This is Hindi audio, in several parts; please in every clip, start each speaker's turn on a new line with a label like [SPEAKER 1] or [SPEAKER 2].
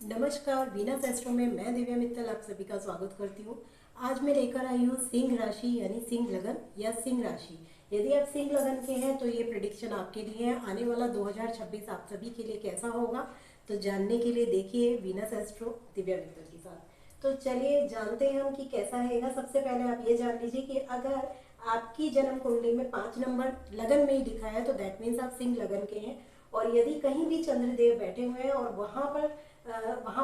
[SPEAKER 1] नमस्कार, वीनस एस्ट्रो में मैं दिव्या मित्तल आप सभी का स्वागत करती हूँ। आज मैं लेकर आई हूँ सिंह राशि यानी सिंह लगन या सिंह राशि। यदि आप सिंह लगन के हैं तो ये प्रेडिक्शन आपके लिए है। आने वाला 2026 आप सभी के लिए कैसा होगा तो जानने के लिए देखिए वीनस एस्ट्रो दिव्या मित्तल के साथ। तो चलिए जानते हैं हम कि कैसा रहेगा। सबसे पहले आप ये जान लीजिए कि अगर आपकी जन्म कुंडली में 5 नंबर लगन में ही दिखा है तो दैट मीन्स आप सिंह लगन के हैं। और यदि कहीं भी चंद्रदेव बैठे हुए हैं और वहां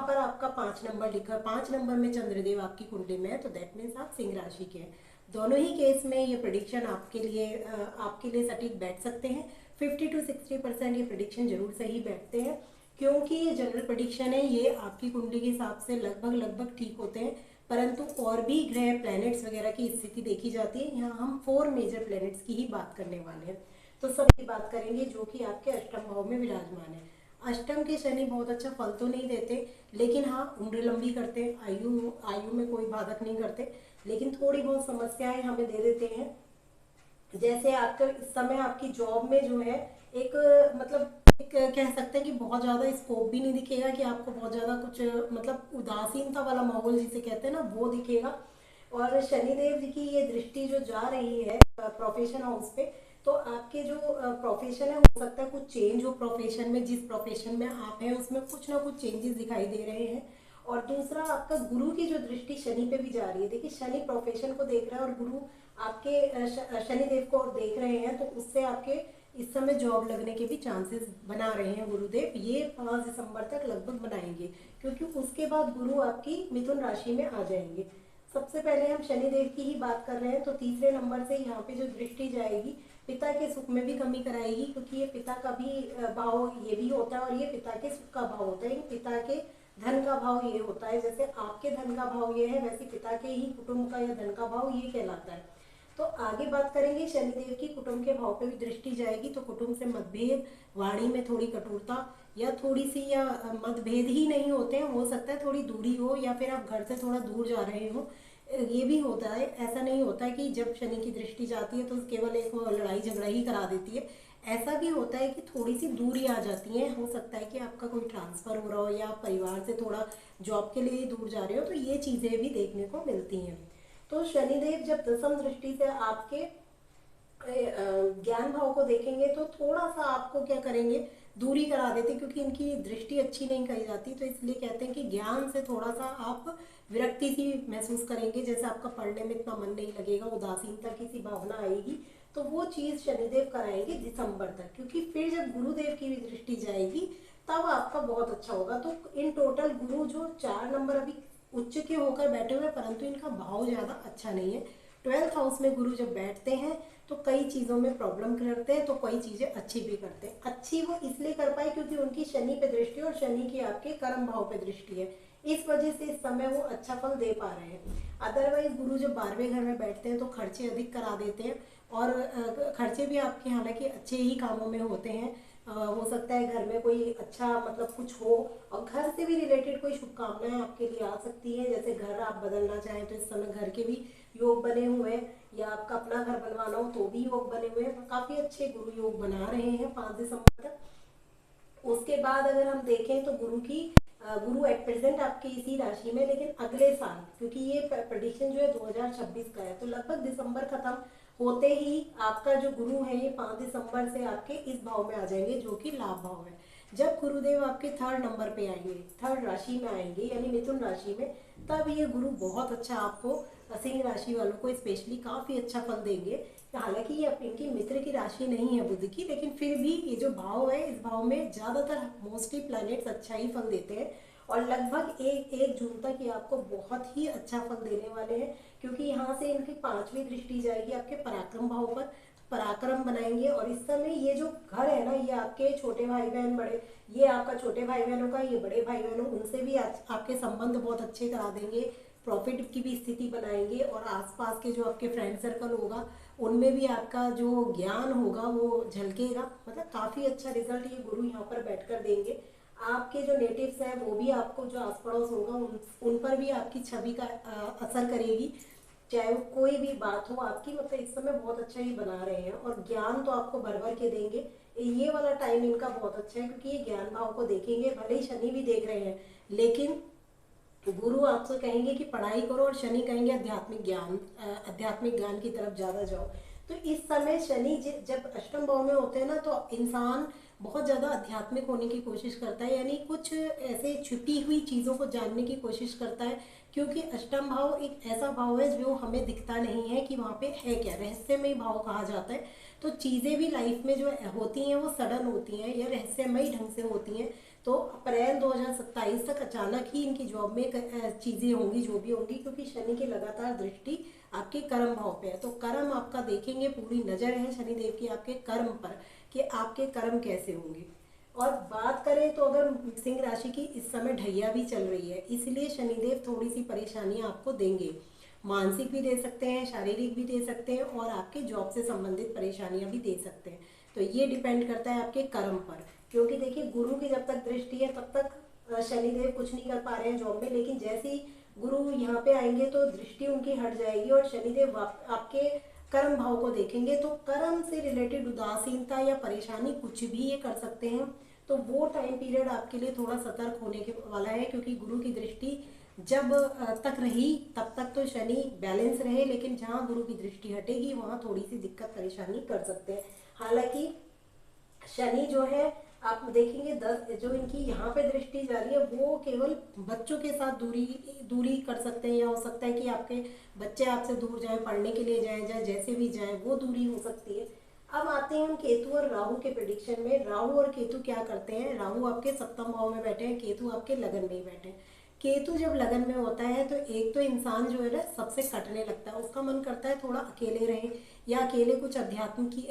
[SPEAKER 1] पर आपका 5 नंबर लिखा, 5 नंबर में चंद्रदेव आपकी कुंडली में है तो दैट मीन्स आप सिंह राशि के हैं। दोनों ही केस में ये प्रिडिक्शन आपके लिए सटीक बैठ सकते हैं। 50 to 60% ये प्रिडिक्शन जरूर सही बैठते हैं, क्योंकि ये जनरल प्रिडिक्शन है। ये आपकी कुंडली के हिसाब से लगभग लगभग ठीक होते हैं, परंतु और भी ग्रह प्लैनेट्स वगैरह की स्थिति देखी जाती है। यहाँ हम 4 मेजर प्लैनेट्स की ही बात करने वाले हैं। तो सबकी बात करेंगे जो कि आपके अष्टम भाव में विराजमान है। अष्टम के शनि बहुत अच्छा फल तो नहीं देते, लेकिन हाँ उम्र लंबी करते हैं, आयु आयु में कोई बाधक नहीं करते, लेकिन थोड़ी बहुत समस्याएं हमें दे देते हैं। जैसे आपका इस समय आपकी जॉब में जो है एक एक कह सकते हैं कि बहुत ज़्यादा स्कोप भी नहीं दिखेगा, कि आपको बहुत ज़्यादा कुछ उदासीनता वाला माहौल जिसे कहते हैं ना वो दिखेगा। और शनिदेव जी की ये दृष्टि जो जा रही है प्रोफेशन हाउस पे, तो आपके जो प्रोफेशन है हो सकता है कुछ चेंज हो प्रोफेशन में। जिस प्रोफेशन में आप हैं उसमें कुछ ना कुछ चेंजेस दिखाई दे रहे हैं। और दूसरा आपका गुरु की जो दृष्टि शनि पे भी जा रही है। देखिए शनि प्रोफेशन को देख रहा है और गुरु आपके शनिदेव को और देख रहे हैं, तो उससे आपके इस समय जॉब लगने के भी चांसेस बना रहे हैं गुरुदेव। ये 5 दिसंबर तक लगभग बनाएंगे, क्योंकि उसके बाद गुरु आपकी मिथुन राशि में आ जाएंगे। सबसे पहले हम शनिदेव की ही बात कर रहे हैं, तो तीसरे नंबर से यहाँ पे जो दृष्टि जाएगी पिता के सुख में भी कमी कराएगी, क्योंकि ये पिता का भी भाव ये भी होता है और ये पिता के सुख का भाव होता है। पिता के धन का भाव ये होता है। जैसे आपके धन का भाव ये है, वैसे पिता के ही कुटुंब का या धन का भाव ये कहलाता है। तो आगे बात करेंगे शनिदेव की कुटुंब के भाव पे भी दृष्टि जाएगी, तो कुटुंब से मतभेद, वाणी में थोड़ी कठोरता या थोड़ी सी, या मतभेद ही नहीं होते हैं, हो सकता है थोड़ी दूरी हो या फिर आप घर से थोड़ा दूर जा रहे हो, ये भी होता है। ऐसा नहीं होता है कि जब शनि की दृष्टि जाती है तो केवल एक लड़ाई झगड़ा ही करा देती है। ऐसा भी होता है कि थोड़ी सी दूरी आ जाती है। हो सकता है कि आपका कोई ट्रांसफर हो रहा हो या परिवार से थोड़ा जॉब के लिए दूर जा रहे हो, तो ये चीज़ें भी देखने को मिलती हैं। तो शनिदेव जब दसम दृष्टि से आपके ज्ञान भाव को देखेंगे तो थोड़ा सा आपको क्या करेंगे, दूरी करा देते, क्योंकि इनकी दृष्टि अच्छी नहीं कही जाती। तो इसलिए कहते हैं कि ज्ञान से थोड़ा सा आप विरक्ति सी महसूस करेंगे। जैसे आपका पढ़ने में इतना मन नहीं लगेगा, उदासीनता की सी भावना आएगी। तो वो चीज़ शनिदेव कराएंगे दिसंबर तक, क्योंकि फिर जब गुरुदेव की भी दृष्टि जाएगी तब आपका बहुत अच्छा होगा। तो इन टोटल गुरु जो 4 नंबर अभी उच्च के होकर बैठे हुए, परंतु इनका भाव ज़्यादा अच्छा नहीं है। 12th हाउस में गुरु जब बैठते हैं तो कई चीज़ों में प्रॉब्लम करते हैं, तो कई चीज़ें अच्छी भी करते हैं। अच्छी वो इसलिए कर पाए क्योंकि उनकी शनि पे दृष्टि और शनि की आपके कर्म भाव पे दृष्टि है। इस वजह से इस समय वो अच्छा फल दे पा रहे हैं। अदरवाइज गुरु जब 12वें घर में बैठते हैं तो खर्चे अधिक करा देते हैं, और खर्चे भी आपके हालांकि अच्छे ही कामों में होते हैं। हो सकता है घर में कोई अच्छा कुछ हो, और घर से भी रिलेटेड कोई शुभकामनाएं आपके लिए आ सकती है। जैसे घर आप बदलना चाहें तो इस समय घर के भी योग बने हुए हैं, या आपका अपना घर बनवाना हो तो भी योग बने हुए हैं। तो काफ़ी अच्छे गुरु योग बना रहे हैं 5 दिसंबर तक। उसके बाद अगर हम देखें तो गुरु एट प्रेजेंट आपके इसी राशि में, लेकिन अगले साल, क्योंकि ये प्रेडिक्शन जो है 2026 का है, तो लगभग दिसंबर खत्म होते ही आपका जो गुरु है ये 5 दिसंबर से आपके इस भाव में आ जाएंगे जो कि लाभ भाव है। जब गुरुदेव आपके 3rd नंबर पे आएंगे, 3rd राशि में आएंगे यानी मिथुन राशि में, तब ये गुरु बहुत अच्छा आपको सिंह राशि वालों को स्पेशली काफ़ी अच्छा फल देंगे। हालांकि ये इनकी मित्र की राशि नहीं है बुध की, लेकिन फिर भी ये जो भाव है इस भाव में ज़्यादातर मोस्टली प्लैनेट्स अच्छा ही फल देते हैं। और लगभग 1 जून तक ये आपको बहुत ही अच्छा फल देने वाले हैं, क्योंकि यहाँ से इनकी 5वीं दृष्टि जाएगी आपके पराक्रम भाव पर। पराक्रम बनाएंगे। और इस समय ये जो घर है ना, ये आपके छोटे भाई बहन बड़े, ये आपका छोटे भाई बहनों का, ये बड़े भाई बहनों, उनसे भी आपके संबंध बहुत अच्छे करा देंगे। प्रॉफिट की भी स्थिति बनाएंगे, और आसपास के जो आपके फ्रेंड सर्कल होगा उनमें भी आपका जो ज्ञान होगा वो झलकेगा। मतलब काफ़ी अच्छा रिजल्ट ये गुरु यहाँ पर बैठकर देंगे। आपके जो नेटिव्स हैं वो भी आपको, जो आस पड़ोस होगा उन पर भी आपकी छवि का असर करेगी। चाहे वो कोई भी बात हो आपकी, मतलब इस समय बहुत अच्छा ही बना रहे हैं। और ज्ञान तो आपको भर भर के देंगे। ये वाला टाइम इनका बहुत अच्छा है, क्योंकि ये ज्ञान भाव को देखेंगे। भले ही शनि भी देख रहे हैं, लेकिन गुरु आपसे कहेंगे कि पढ़ाई करो, और शनि कहेंगे आध्यात्मिक ज्ञान की तरफ ज़्यादा जाओ। तो इस समय शनि जब अष्टम भाव में होते हैं ना, तो इंसान बहुत ज़्यादा आध्यात्मिक होने की कोशिश करता है, यानी कुछ ऐसे छुपी हुई चीज़ों को जानने की कोशिश करता है। क्योंकि अष्टम भाव एक ऐसा भाव है जो हमें दिखता नहीं है कि वहाँ पे है क्या, रहस्यमय भाव कहा जाता है। तो चीज़ें भी लाइफ में जो होती हैं वो सडन होती हैं या रहस्यमयी ढंग से होती हैं। तो अप्रैल 2027 तक अचानक ही इनकी जॉब में चीज़ें होंगी जो भी होंगी, क्योंकि शनि की लगातार दृष्टि आपके कर्म भाव पे है। तो कर्म आपका देखेंगे, पूरी नज़र है शनिदेव की आपके कर्म पर कि आपके कर्म कैसे होंगे। और बात करें तो अगर सिंह राशि की इस समय ढैया भी चल रही है, इसलिए शनिदेव थोड़ी सी परेशानियां आपको देंगे। मानसिक भी दे सकते हैं, शारीरिक भी दे सकते हैं, और आपके जॉब से संबंधित परेशानियां भी दे सकते हैं। तो ये डिपेंड करता है आपके कर्म पर। क्योंकि देखिए, गुरु की जब तक दृष्टि है तब तक शनिदेव कुछ नहीं कर पा रहे हैं जॉब में, लेकिन जैसे ही गुरु यहाँ पे आएंगे तो दृष्टि उनकी हट जाएगी और शनिदेव आपके कर्म भाव को देखेंगे। तो कर्म से रिलेटेड उदासीनता या परेशानी कुछ भी ये कर सकते हैं। तो वो टाइम पीरियड आपके लिए थोड़ा सतर्क होने के वाला है, क्योंकि गुरु की दृष्टि जब तक रही तब तक तो शनि बैलेंस रहे, लेकिन जहाँ गुरु की दृष्टि हटेगी वहाँ थोड़ी सी दिक्कत परेशानी कर सकते हैं। हालांकि शनि जो है, आप देखेंगे 10 जो इनकी यहाँ पे दृष्टि जा रही है वो केवल बच्चों के साथ दूरी दूरी कर सकते हैं, या हो सकता है कि आपके बच्चे आपसे दूर जाएं, पढ़ने के लिए जाएं, जाए जैसे भी जाएं, वो दूरी हो सकती है। अब आते हैं हम केतु और राहु के प्रिडिक्शन में। राहु और केतु क्या करते हैं? राहु आपके सप्तम भाव में बैठे हैं, केतु आपके लगन में ही बैठे हैं। केतु जब लगन में होता है तो एक तो इंसान जो है ना सबसे कटने लगता है, उसका मन करता है थोड़ा अकेले रहे, या अकेले कुछ अध्यात्म की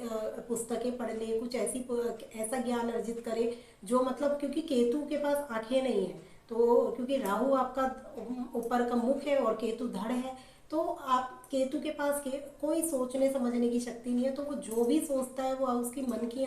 [SPEAKER 1] पुस्तकें पढ़ ले, कुछ ऐसा ज्ञान अर्जित करे जो मतलब, क्योंकि केतु के पास आंखें नहीं है, तो क्योंकि राहु आपका ऊपर का मुख है और केतु धड़ है, तो आप केतु के पास कोई सोचने समझने की शक्ति नहीं है। तो वो जो भी सोचता है वो उसकी मन की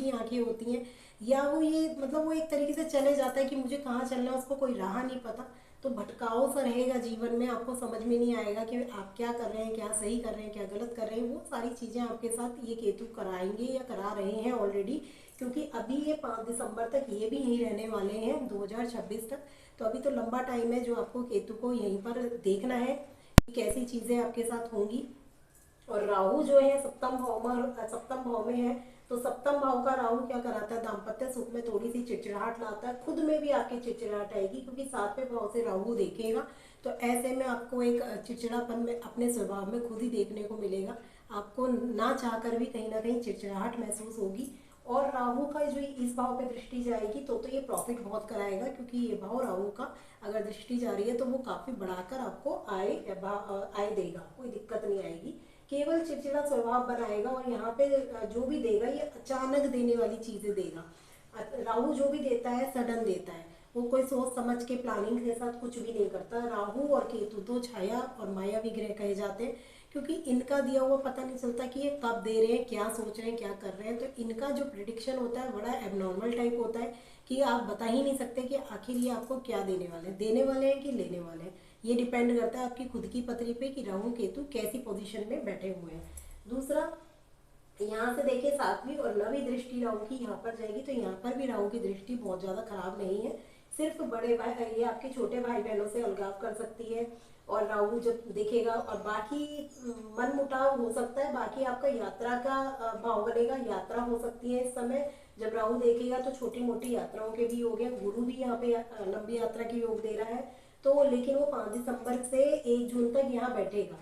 [SPEAKER 1] आंखें होती हैं, या वो ये मतलब वो एक तरीके से चले जाता है कि मुझे कहाँ चलना है, उसको कोई राह नहीं पता। तो भटकाव सा रहेगा जीवन में, आपको समझ में नहीं आएगा कि आप क्या कर रहे हैं, क्या सही कर रहे हैं, क्या गलत कर रहे हैं। वो सारी चीज़ें आपके साथ ये केतु कराएंगे या करा रहे हैं ऑलरेडी, क्योंकि अभी ये 5 दिसंबर तक ये भी यहीं रहने वाले हैं, 2026 तक। तो अभी तो लंबा टाइम है जो आपको केतु को यहीं पर देखना है कि कैसी चीज़ें आपके साथ होंगी। और राहु जो है सप्तम भाव में है। तो सप्तम भाव का राहु क्या कराता है? दाम्पत्य सुख में थोड़ी सी चिड़चिड़ाहट लाता है, खुद में भी आपकी चिड़चिड़ाहट आएगी, क्योंकि 7वें भाव से राहु देखेगा। तो ऐसे में आपको एक चिड़चिड़ापन में अपने स्वभाव में खुद ही देखने को मिलेगा। आपको ना चाहकर भी कहीं ना कहीं चिड़चिड़ाहट महसूस होगी। और राहु का जो इस भाव पे दृष्टि जाएगी तो ये प्रॉफिट बहुत कराएगा, क्योंकि ये भाव राहु का अगर दृष्टि जा रही है तो वो काफ़ी बढ़ाकर आपको आय देगा, कोई दिक्कत नहीं आएगी। केवल चिड़चिड़ा स्वभाव बनाएगा, और यहाँ पे जो भी देगा ये अचानक देने वाली चीज़ें देगा। राहु जो भी देता है सडन देता है, वो कोई सोच समझ के प्लानिंग के साथ कुछ भी नहीं करता। राहु और केतु दो छाया और मायावी ग्रह कहे जाते हैं, क्योंकि इनका दिया हुआ पता नहीं चलता कि ये कब दे रहे हैं, क्या सोच रहे हैं, क्या कर रहे हैं। तो इनका जो प्रिडिक्शन होता है बड़ा एबनॉर्मल टाइप होता है, कि आप बता ही नहीं सकते कि आखिर ये आपको क्या देने वाले हैं कि लेने वाले हैं। ये डिपेंड करता है आपकी खुद की पतरी पे कि राहु केतु कैसी पोजीशन में बैठे हुए हैं। दूसरा, यहाँ से देखिए 7वीं और 9वीं दृष्टि राहु की यहाँ पर जाएगी, तो यहाँ पर भी राहु की दृष्टि बहुत ज़्यादा खराब नहीं है। सिर्फ बड़े भाई, ये आपके छोटे भाई बहनों से अलगाव कर सकती है, और राहु जब देखेगा, और बाकी मन मुटाव हो सकता है। बाकी आपका यात्रा का भाव बनेगा, यात्रा हो सकती है इस समय जब राहु देखेगा। तो छोटी मोटी यात्राओं के भी योग है, गुरु भी यहाँ पे लंबी यात्रा के योग दे रहा है। तो लेकिन वो 5 दिसंबर से 1 जून तक यहाँ बैठेगा।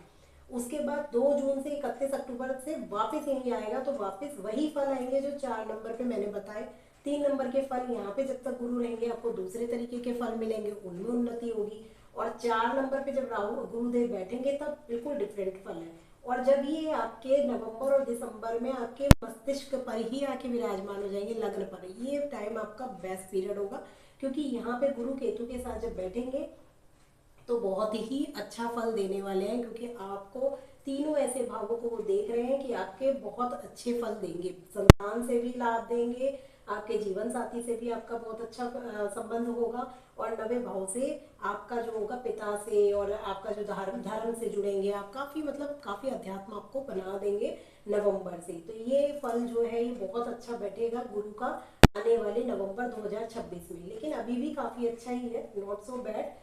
[SPEAKER 1] उसके बाद 2 जून से 31 अक्टूबर से वापस यहीं आएगा, तो वापस वही फल आएंगे जो 4 नंबर पे मैंने बताए। 3 नंबर के फल यहाँ पे जब तक गुरु रहेंगे आपको दूसरे तरीके के फल मिलेंगे, उनमें उन्नति होगी। और 4 नंबर पे जब राहु गुरुदेव बैठेंगे तब बिल्कुल डिफरेंट फल है। और जब ये आपके नवंबर और दिसंबर में आपके मस्तिष्क पर ही आके विराजमान हो जाएंगे, लग्न पर, ये टाइम आपका बेस्ट पीरियड होगा, क्योंकि यहाँ पे गुरु केतु के साथ जब बैठेंगे तो बहुत ही अच्छा फल देने वाले हैं, क्योंकि आपको तीनों ऐसे भावों को वो देख रहे हैं कि आपके बहुत अच्छे फल देंगे, संतान से भी लाभ देंगे, आपके जीवन साथी से भी आपका बहुत अच्छा संबंध होगा, और 9वें भाव से आपका जो होगा पिता से, और आपका जो धर्म से जुड़ेंगे आप, काफ़ी मतलब काफ़ी अध्यात्म आपको बना देंगे नवंबर से। तो ये फल जो है ये बहुत अच्छा बैठेगा गुरु का आने वाले नवंबर 2026 में। लेकिन अभी भी काफ़ी अच्छा ही है, नॉट सो बैड।